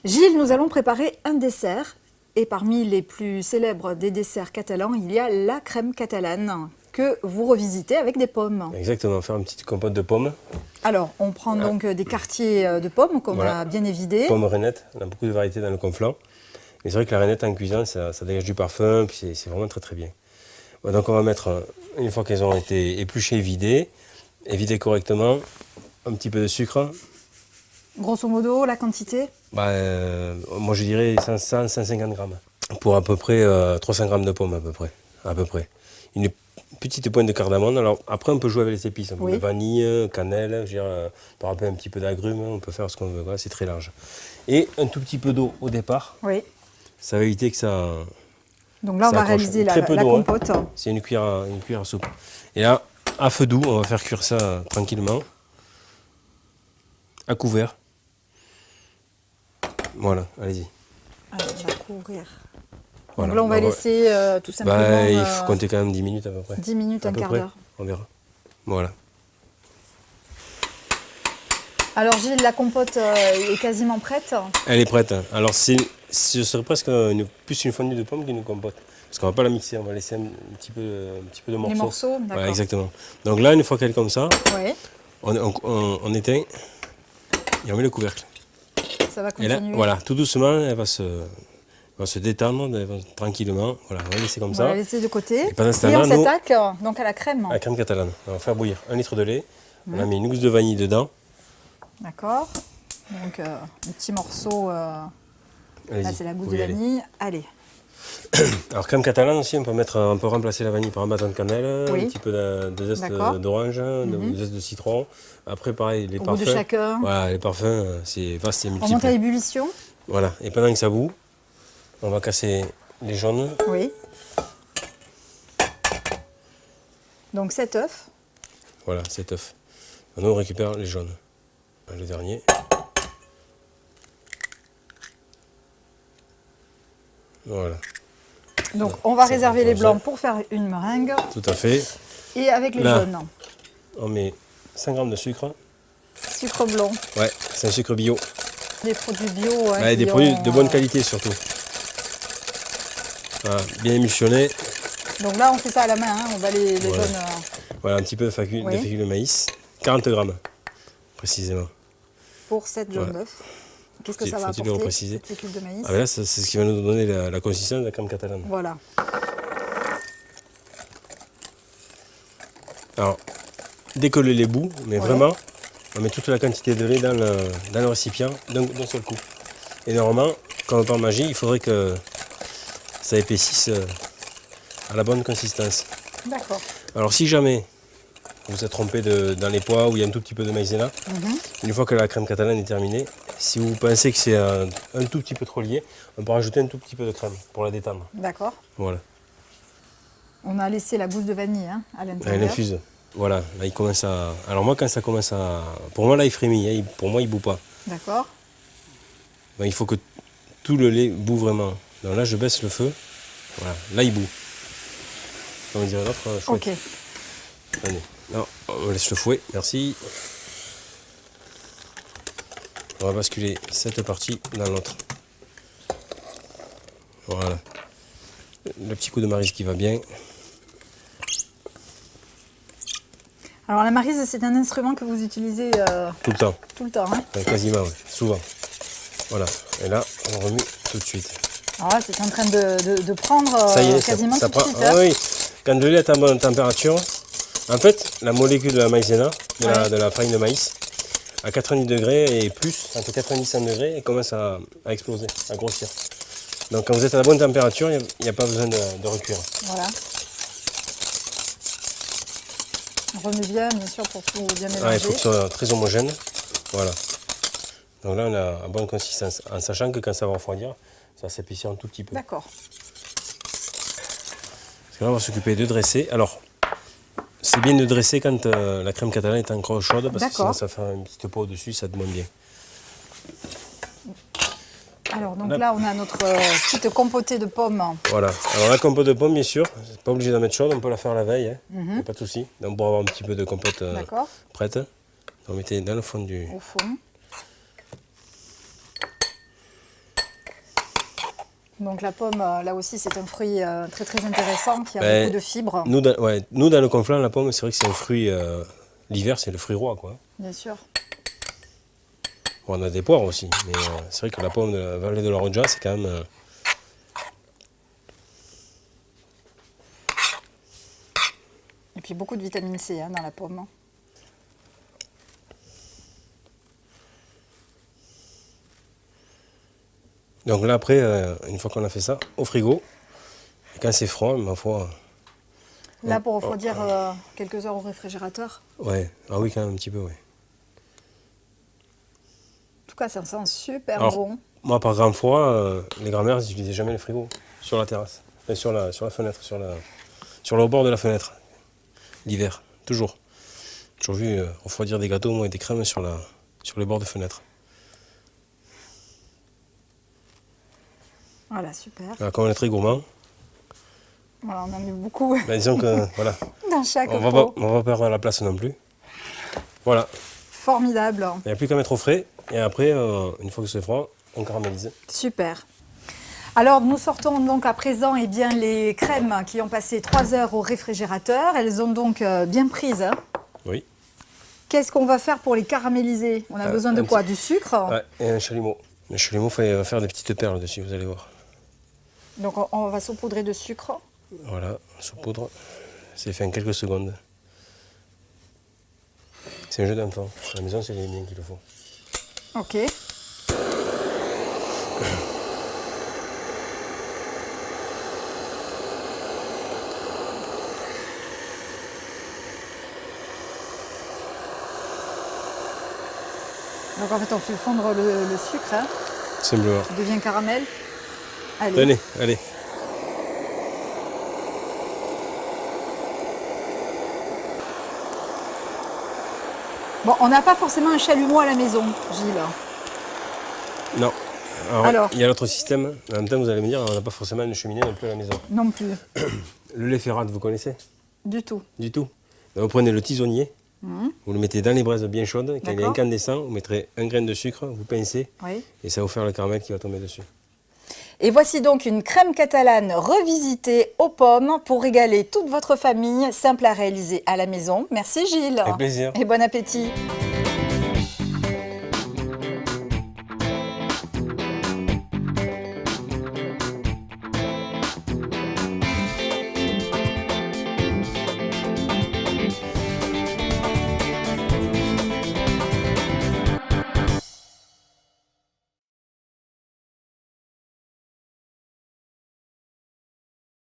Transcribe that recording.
Gilles, nous allons préparer un dessert. Et parmi les plus célèbres des desserts catalans, il y a la crème catalane que vous revisitez avec des pommes. Exactement, faire une petite compote de pommes. Alors, on prend donc des quartiers de pommes qu'on Voilà. a bien évidés. Pommes rainettes, on a beaucoup de variétés dans le conflant. Mais c'est vrai que la rainette en cuisine, ça dégage du parfum, puis c'est vraiment très très bien. Bon, donc on va mettre, une fois qu'elles ont été épluchées, vidées, et vidées correctement, un petit peu de sucre. Grosso modo, la quantité? Moi je dirais 150 grammes. Pour à peu près 300 grammes de pommes à peu près. Une petite pointe de cardamome. Alors après on peut jouer avec les épices, un peu de vanille, cannelle, on peut râper un petit peu d'agrumes, on peut faire ce qu'on veut, voilà, c'est très large. Et un tout petit peu d'eau au départ. Oui. Ça va éviter que ça. Donc là on va réaliser la compote. Hein. C'est une cuillère à soupe. Et là, à feu doux, on va faire cuire ça tranquillement. À couvert. Voilà, allez-y. Allez, on va couvrir. Voilà. Donc là, on va laisser tout simplement... il faut compter quand même 10 minutes à peu près. 10 minutes, un quart d'heure. On verra. Voilà. Alors Gilles, la compote est quasiment prête? Elle est prête. Alors ce serait presque plus une fondue de pommes qu'une compote. Parce qu'on ne va pas la mixer, on va laisser un petit peu de morceaux. Les morceaux, d'accord. Voilà, exactement. Donc là, une fois qu'elle est comme ça, oui. on éteint et on met le couvercle. Ça va continuer. Et là, voilà, tout doucement, elle va se détendre tranquillement. Voilà, on va laisser comme ça. On va la laisser de côté. Et, pendant ce et on nous, s'attaque donc à la crème. À la crème catalane. On va faire bouillir 1 litre de lait. On a mis une gousse de vanille dedans. D'accord. Donc un petit morceau. Là, c'est la gousse de vanille. Allez. Alors crème catalane aussi, on peut remplacer la vanille par un bâton de cannelle, un petit peu de zeste d'orange, de zeste de citron. Après pareil, les parfums. Au goût de chacun. Voilà, les parfums, c'est vaste et multiple. On monte à ébullition. Voilà, et pendant que ça bout, on va casser les jaunes. Oui. Donc 7 œufs. Voilà, 7 œufs. Maintenant on récupère les jaunes. Le dernier. Voilà. Donc on va réserver les blancs pour faire une meringue. Tout à fait. Et avec les jaunes. On met 5 grammes de sucre. Sucre blanc. Ouais, c'est un sucre bio. Des produits bio. Ouais, des produits de bonne qualité surtout. Voilà, bien émulsionné. Donc là on fait ça à la main, hein. On va les jaunes. Voilà, un petit peu de fécule de maïs. 40 grammes précisément. Pour 7 jaunes d'œufs. Qu'est-ce que ça va apporter, cette fécule de maïs? Là, c'est ce qui va nous donner la consistance de la crème catalane. Voilà. Alors, dès que le lait bout, mais vraiment, on met toute la quantité de lait dans le récipient d'un seul coup. Et normalement, quand on parle magie, il faudrait que ça épaississe à la bonne consistance. D'accord. Alors, si jamais vous vous êtes trompé dans les pois où il y a un tout petit peu de maïzena, une fois que la crème catalane est terminée, si vous pensez que c'est un tout petit peu trop lié, on peut rajouter un tout petit peu de crème pour la détendre. D'accord. Voilà. On a laissé la gousse de vanille à l'intérieur. Elle infuse. Voilà, là il commence à... Alors moi quand ça commence à... Pour moi là il frémit, hein. Pour moi il ne bout pas. D'accord. Il faut que tout le lait bout vraiment. Donc là je baisse le feu. Voilà, là il bout. On dirait l'autre chouette. Ok. Allez, non, on laisse le fouet, merci. On va basculer cette partie dans l'autre. Voilà. Le petit coup de maryse qui va bien. Alors la maryse, c'est un instrument que vous utilisez tout le temps. Tout le temps, hein? Quasiment, oui. Souvent. Voilà. Et là, on remue tout de suite. Alors là, c'est en train de prendre ça y est, quasiment ça tout de prend. suite. Ah, oui. Quand le lait est à bonne température, en fait, la molécule de la maïzena, de la farine de maïs, à 90 degrés et plus, entre 90 et 100 degrés, elle commence à exploser, à grossir. Donc quand vous êtes à la bonne température, il n'y a pas besoin de recuire. Voilà. On remet bien sûr, pour tout bien mélanger. Il faut que ce soit très homogène. Voilà. Donc là, on a une bonne consistance, en sachant que quand ça va refroidir, ça s'épaissir un tout petit peu. D'accord. Parce que là, on va s'occuper de dresser. Alors, c'est bien de dresser quand la crème catalane est encore chaude, parce que sinon ça fait une petite peau au-dessus, ça demande bien. Alors, donc là, on a notre petite compotée de pommes. Voilà. Alors, la compote de pommes, bien sûr, c'est pas obligé d'en mettre chaude, on peut la faire la veille, hein. Pas de souci. Donc, pour avoir un petit peu de compote prête, vous mettez dans le fond du... Au fond. Donc la pomme, là aussi, c'est un fruit très très intéressant qui a Ben, beaucoup de fibres. Nous, dans le Conflent, la pomme, c'est vrai que c'est un fruit... L'hiver, c'est le fruit roi, quoi. Bien sûr. Bon, on a des poires aussi, mais c'est vrai que la pomme de la vallée de la Roggia, c'est quand même... Et puis beaucoup de vitamine C dans la pomme. Donc là, après, une fois qu'on a fait ça, au frigo, et quand c'est froid, ma foi... Là, pour refroidir quelques heures au réfrigérateur. Ouais, ah oui, quand même, un petit peu, oui. En tout cas, ça sent super Alors, bon. moi, par grand froid, les grand-mères, ils n'utilisaient jamais le frigo sur la terrasse, sur la fenêtre, sur le bord de la fenêtre, l'hiver, toujours. J'ai toujours vu refroidir des gâteaux, moi, et des crèmes sur les bords de fenêtre. Voilà, super. Alors, comme on est très gourmand, Voilà, on en met beaucoup ben, disons que, voilà, dans chaque on va pot. pas perdre la place non plus. Voilà, Formidable. il n'y a plus qu'à mettre au frais, et après, une fois que c'est froid, on caramélise. Super. Alors, nous sortons donc à présent les crèmes qui ont passé 3 heures au réfrigérateur. Elles ont donc bien prise. Oui. Qu'est-ce qu'on va faire pour les caraméliser? On a besoin de quoi? Du sucre? Ouais, et un chalumeau. Le chalumeau, il va faire des petites perles dessus, vous allez voir. Donc, on va saupoudrer de sucre. Voilà, saupoudre. C'est fait en quelques secondes. C'est un jeu d'enfant. À la maison, c'est les miens qui le font. Ok. Donc en fait, on fait fondre le sucre, Simplement. qui devient caramel. Allez. Allez, allez. Bon, on n'a pas forcément un chalumeau à la maison, Gilles. Non. Alors. Il y a l'autre système. En même temps, vous allez me dire, on n'a pas forcément une cheminée non plus à la maison. Non plus. Le lait ferrade, vous connaissez? Du tout. Du tout. Ben, vous prenez le tisonnier, vous le mettez dans les braises bien chaudes. Quand il est D'accord. incandescent, vous mettrez un grain de sucre, vous pincez, Oui. et ça va vous faire le caramel qui va tomber dessus. Et voici donc une crème catalane revisitée aux pommes pour régaler toute votre famille, simple à réaliser à la maison. Merci Gilles. Avec plaisir. Et bon appétit.